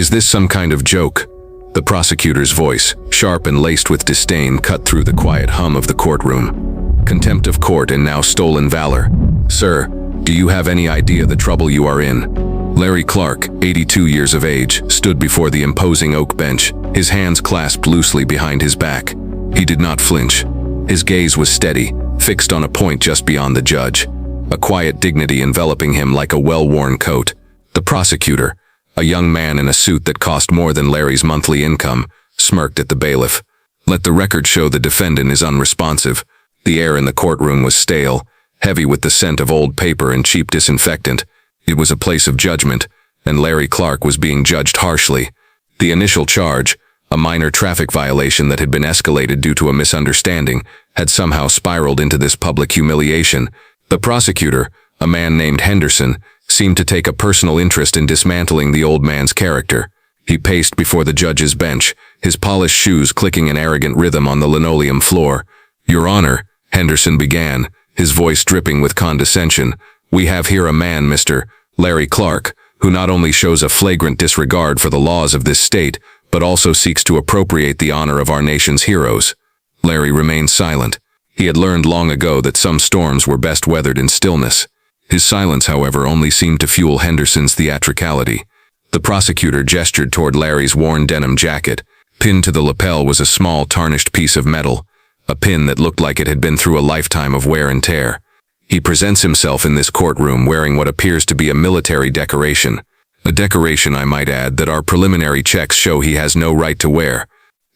Is this some kind of joke? The prosecutor's voice, sharp and laced with disdain, cut through the quiet hum of the courtroom. Contempt of court and now stolen valor. Sir, do you have any idea the trouble you are in? Larry Clark, 82 years of age, stood before the imposing oak bench, his hands clasped loosely behind his back. He did not flinch. His gaze was steady, fixed on a point just beyond the judge, a quiet dignity enveloping him like a well-worn coat. The prosecutor, a young man in a suit that cost more than Larry's monthly income, smirked at the bailiff. Let the record show the defendant is unresponsive. The air in the courtroom was stale, heavy with the scent of old paper and cheap disinfectant. It was a place of judgment, and Larry Clark was being judged harshly. The initial charge, a minor traffic violation that had been escalated due to a misunderstanding, had somehow spiraled into this public humiliation. The prosecutor, a man named Henderson, seemed to take a personal interest in dismantling the old man's character. He paced before the judge's bench, his polished shoes clicking in arrogant rhythm on the linoleum floor. "Your Honor," Henderson began, his voice dripping with condescension, "we have here a man, Mr. Larry Clark, who not only shows a flagrant disregard for the laws of this state, but also seeks to appropriate the honor of our nation's heroes." Larry remained silent. He had learned long ago that some storms were best weathered in stillness. His silence, however, only seemed to fuel Henderson's theatricality. The prosecutor gestured toward Larry's worn denim jacket. Pinned to the lapel was a small, tarnished piece of metal, a pin that looked like it had been through a lifetime of wear and tear. He presents himself in this courtroom wearing what appears to be a military decoration. A decoration, I might add, that our preliminary checks show he has no right to wear.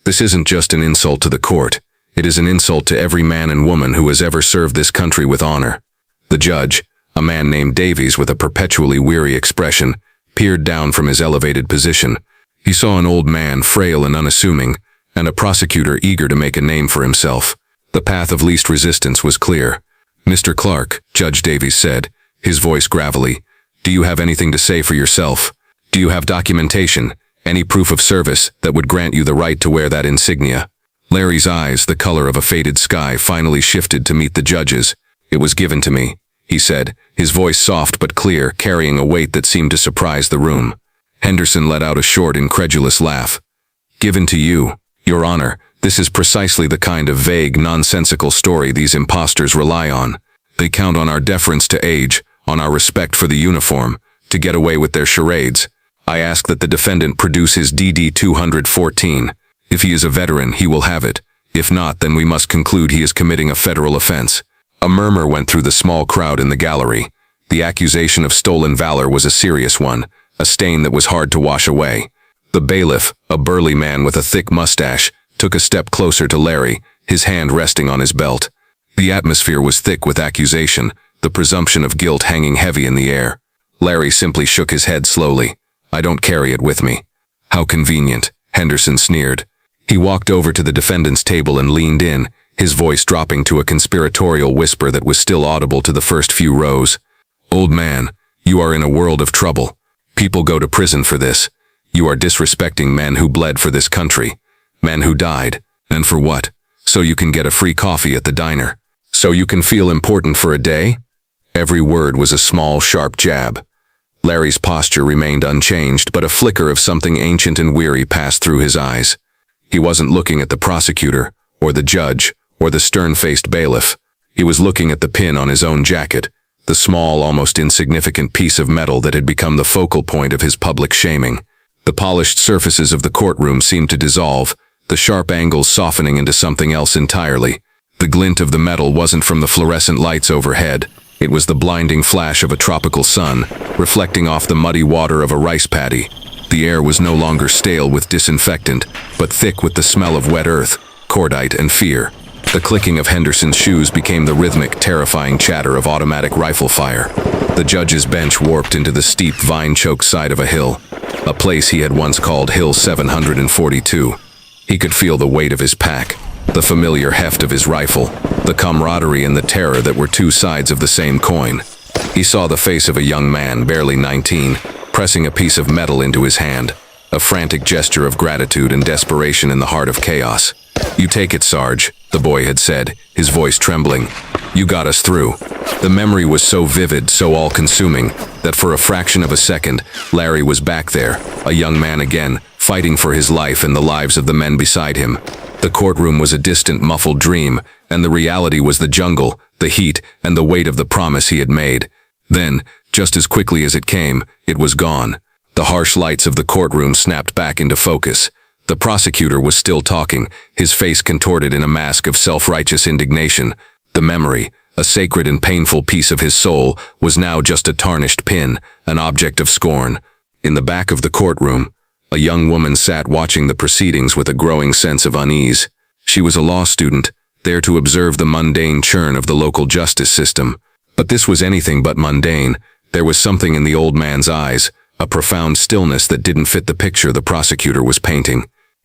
This isn't just an insult to the court. It is an insult to every man and woman who has ever served this country with honor. The judge, a man named Davies with a perpetually weary expression, peered down from his elevated position. He saw an old man, frail and unassuming, and a prosecutor eager to make a name for himself. The path of least resistance was clear. "Mr. Clark," Judge Davies said, his voice gravelly, "do you have anything to say for yourself? Do you have documentation, any proof of service that would grant you the right to wear that insignia?" Larry's eyes, the color of a faded sky, finally shifted to meet the judge's. "It was given to me," he said, his voice soft but clear, carrying a weight that seemed to surprise the room. Henderson let out a short, incredulous laugh. "Given to you, Your Honor, this is precisely the kind of vague, nonsensical story these impostors rely on. They count on our deference to age, on our respect for the uniform, to get away with their charades. I ask that the defendant produce his DD 214. If he is a veteran, he will have it. If not, then we must conclude he is committing a federal offense." A murmur went through the small crowd in the gallery. The accusation of stolen valor was a serious one, a stain that was hard to wash away. The bailiff, a burly man with a thick mustache, took a step closer to Larry, his hand resting on his belt. The atmosphere was thick with accusation, the presumption of guilt hanging heavy in the air. Larry simply shook his head slowly. "I don't carry it with me." "How convenient," Henderson sneered. He walked over to the defendant's table and leaned in, his voice dropping to a conspiratorial whisper that was still audible to the first few rows. "Old man, you are in a world of trouble. People go to prison for this. You are disrespecting men who bled for this country. Men who died. And for what? So you can get a free coffee at the diner. So you can feel important for a day?" Every word was a small, sharp jab. Larry's posture remained unchanged, but a flicker of something ancient and weary passed through his eyes. He wasn't looking at the prosecutor, or the judge, or the stern-faced bailiff. He was looking at the pin on his own jacket, the small, almost insignificant piece of metal that had become the focal point of his public shaming. The polished surfaces of the courtroom seemed to dissolve, the sharp angles softening into something else entirely. The glint of the metal wasn't from the fluorescent lights overhead. It was the blinding flash of a tropical sun, reflecting off the muddy water of a rice paddy. The air was no longer stale with disinfectant, but thick with the smell of wet earth, cordite, and fear. The clicking of Henderson's shoes became the rhythmic, terrifying chatter of automatic rifle fire. The judge's bench warped into the steep, vine-choked side of a hill, a place he had once called Hill 742. He could feel the weight of his pack, the familiar heft of his rifle, the camaraderie and the terror that were two sides of the same coin. He saw the face of a young man, barely 19, pressing a piece of metal into his hand, a frantic gesture of gratitude and desperation in the heart of chaos. "You take it, Sarge," the boy had said, his voice trembling. You got us through. The memory was so vivid, so all-consuming, that for a fraction of a second, Larry was back there, a young man again, fighting for his life and the lives of the men beside him. The courtroom was a distant, muffled dream, and the reality was the jungle, the heat, and the weight of the promise he had made. Then, just as quickly as it came, it was gone. The harsh lights of the courtroom snapped back into focus. The prosecutor was still talking, his face contorted in a mask of self-righteous indignation. The memory, a sacred and painful piece of his soul, was now just a tarnished pin, an object of scorn. In the back of the courtroom, a young woman sat watching the proceedings with a growing sense of unease. She was a law student, there to observe the mundane churn of the local justice system. But this was anything but mundane. There was something in the old man's eyes, a profound stillness that didn't fit the picture the prosecutor was painting.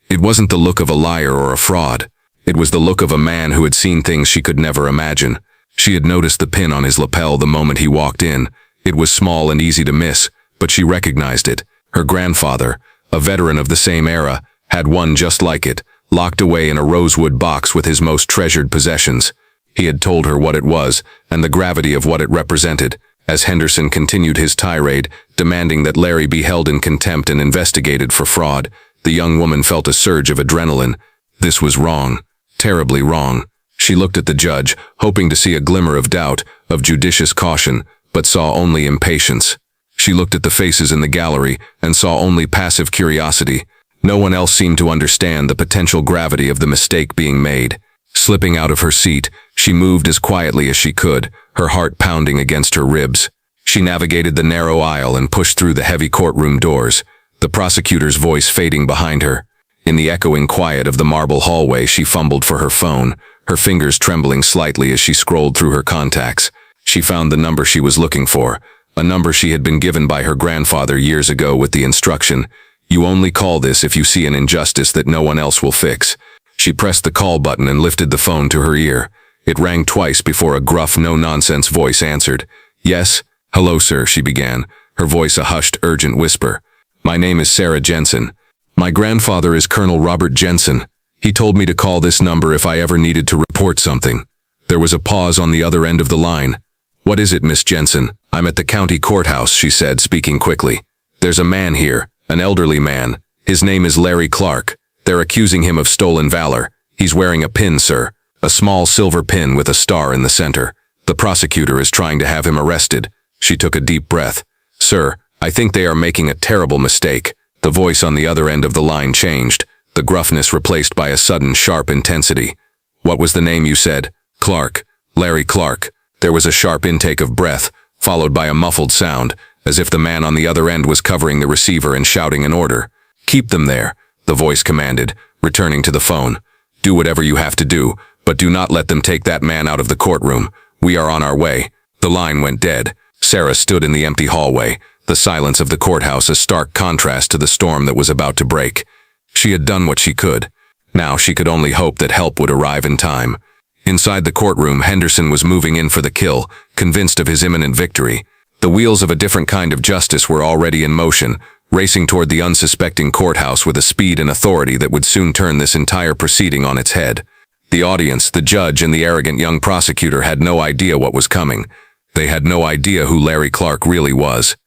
It wasn't the look of a liar or a fraud. It was the look of a man who had seen things she could never imagine. She had noticed the pin on his lapel the moment he walked in. It was small and easy to miss, but she recognized it. Her grandfather, a veteran of the same era, had one just like it, locked away in a rosewood box with his most treasured possessions. He had told her what it was, and the gravity of what it represented, as Henderson continued his tirade, demanding that Larry be held in contempt and investigated for fraud. The young woman felt a surge of adrenaline. This was wrong, terribly wrong. She looked at the judge, hoping to see a glimmer of doubt, of judicious caution, but saw only impatience. She looked at the faces in the gallery and saw only passive curiosity. No one else seemed to understand the potential gravity of the mistake being made. Slipping out of her seat, she moved as quietly as she could, her heart pounding against her ribs. She navigated the narrow aisle and pushed through the heavy courtroom doors, the prosecutor's voice fading behind her. In the echoing quiet of the marble hallway, she fumbled for her phone, her fingers trembling slightly as she scrolled through her contacts. She found the number she was looking for, a number she had been given by her grandfather years ago with the instruction, "You only call this if you see an injustice that no one else will fix." She pressed the call button and lifted the phone to her ear. It rang twice before a gruff, no-nonsense voice answered. "Yes? Hello, sir," she began, her voice a hushed, urgent whisper. "My name is Sarah Jensen. My grandfather is Colonel Robert Jensen. He told me to call this number if I ever needed to report something." There was a pause on the other end of the line. "What is it, Miss Jensen?" "I'm at the county courthouse," she said, speaking quickly. "There's a man here, an elderly man. His name is Larry Clark. They're accusing him of stolen valor. He's wearing a pin, sir. A small silver pin with a star in the center. The prosecutor is trying to have him arrested." She took a deep breath. "Sir, I think they are making a terrible mistake." The voice on the other end of the line changed, the gruffness replaced by a sudden, sharp intensity. "What was the name you said?" "Clark. Larry Clark." There was a sharp intake of breath, followed by a muffled sound, as if the man on the other end was covering the receiver and shouting an order. "Keep them there," the voice commanded, returning to the phone. "Do whatever you have to do, but do not let them take that man out of the courtroom. We are on our way." The line went dead. Sarah stood in the empty hallway, the silence of the courthouse a stark contrast to the storm that was about to break. She had done what she could. Now she could only hope that help would arrive in time. Inside the courtroom, Henderson was moving in for the kill, convinced of his imminent victory. The wheels of a different kind of justice were already in motion, racing toward the unsuspecting courthouse with a speed and authority that would soon turn this entire proceeding on its head. The audience, the judge, and the arrogant young prosecutor had no idea what was coming. They had no idea who Larry Clark really was.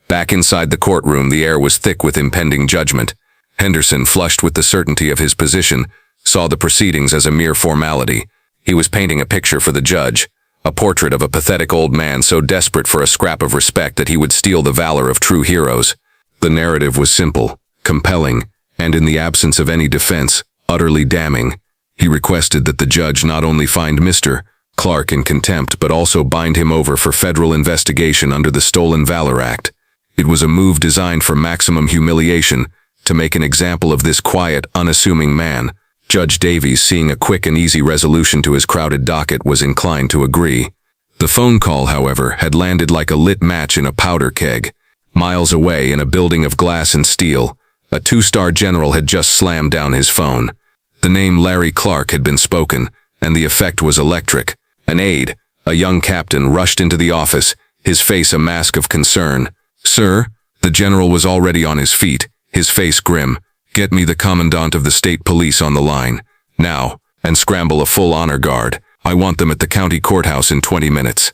Back inside the courtroom, the air was thick with impending judgment. Henderson, flushed with the certainty of his position, saw the proceedings as a mere formality. He was painting a picture for the judge, a portrait of a pathetic old man so desperate for a scrap of respect that he would steal the valor of true heroes. The narrative was simple, compelling, and in the absence of any defense, utterly damning. He requested that the judge not only find Mr. Clark in contempt but also bind him over for federal investigation under the Stolen Valor Act. It was a move designed for maximum humiliation, to make an example of this quiet, unassuming man. Judge Davies, seeing a quick and easy resolution to his crowded docket, was inclined to agree. The phone call, however, had landed like a lit match in a powder keg. Miles away, in a building of glass and steel, a two-star general had just slammed down his phone. The name Larry Clark had been spoken, and the effect was electric. An aide, a young captain, rushed into the office, his face a mask of concern. "Sir?" The general was already on his feet, his face grim. "Get me the commandant of the state police on the line. Now." and scramble a full honor guard. I want them at the county courthouse in 20 minutes.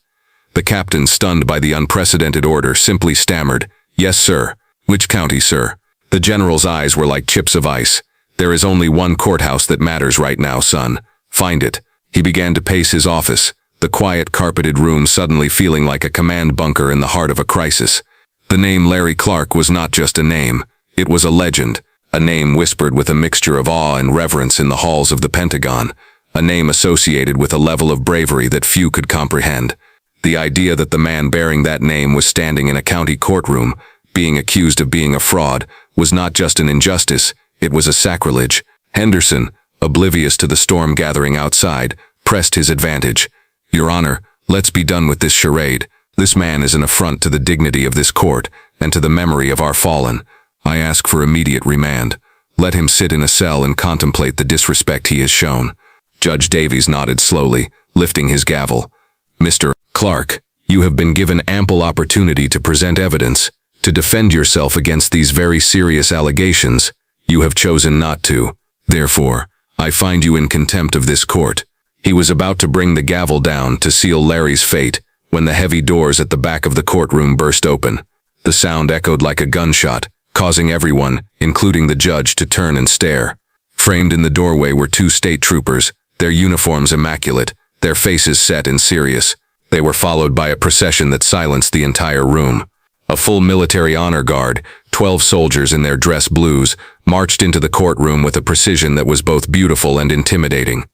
The captain, stunned by the unprecedented order, simply stammered, "Yes, sir." "Which county, sir?" The general's eyes were like chips of ice. "There is only one courthouse that matters right now, son. Find it." He began to pace his office, the quiet carpeted room suddenly feeling like a command bunker in the heart of a crisis. The name Larry Clark was not just a name, it was a legend, a name whispered with a mixture of awe and reverence in the halls of the Pentagon, a name associated with a level of bravery that few could comprehend. The idea that the man bearing that name was standing in a county courtroom, being accused of being a fraud, was not just an injustice, it was a sacrilege. Henderson, oblivious to the storm gathering outside, pressed his advantage. "Your Honor, let's be done with this charade. This man is an affront to the dignity of this court and to the memory of our fallen. I ask for immediate remand. Let him sit in a cell and contemplate the disrespect he has shown." Judge Davies nodded slowly, lifting his gavel. "Mr. Clark, you have been given ample opportunity to present evidence, to defend yourself against these very serious allegations. You have chosen not to. Therefore, I find you in contempt of this court." He was about to bring the gavel down to seal Larry's fate when the heavy doors at the back of the courtroom burst open. The sound echoed like a gunshot, causing everyone, including the judge, to turn and stare. Framed in the doorway were two state troopers, their uniforms immaculate, their faces set and serious. They were followed by a procession that silenced the entire room. A full military honor guard, 12 soldiers in their dress blues, marched into the courtroom with a precision that was both beautiful and intimidating.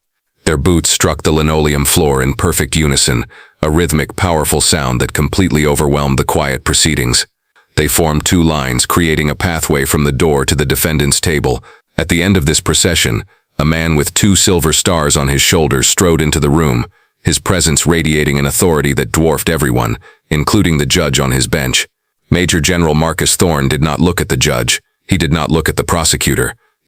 Their boots struck the linoleum floor in perfect unison, a rhythmic, powerful sound that completely overwhelmed the quiet proceedings. They formed two lines, creating a pathway from the door to the defendant's table. At the end of this procession, a man with 2 silver stars on his shoulders strode into the room, his presence radiating an authority that dwarfed everyone, including the judge on his bench. Major General Marcus Thorne did not look at the judge. He did not look at the prosecutor.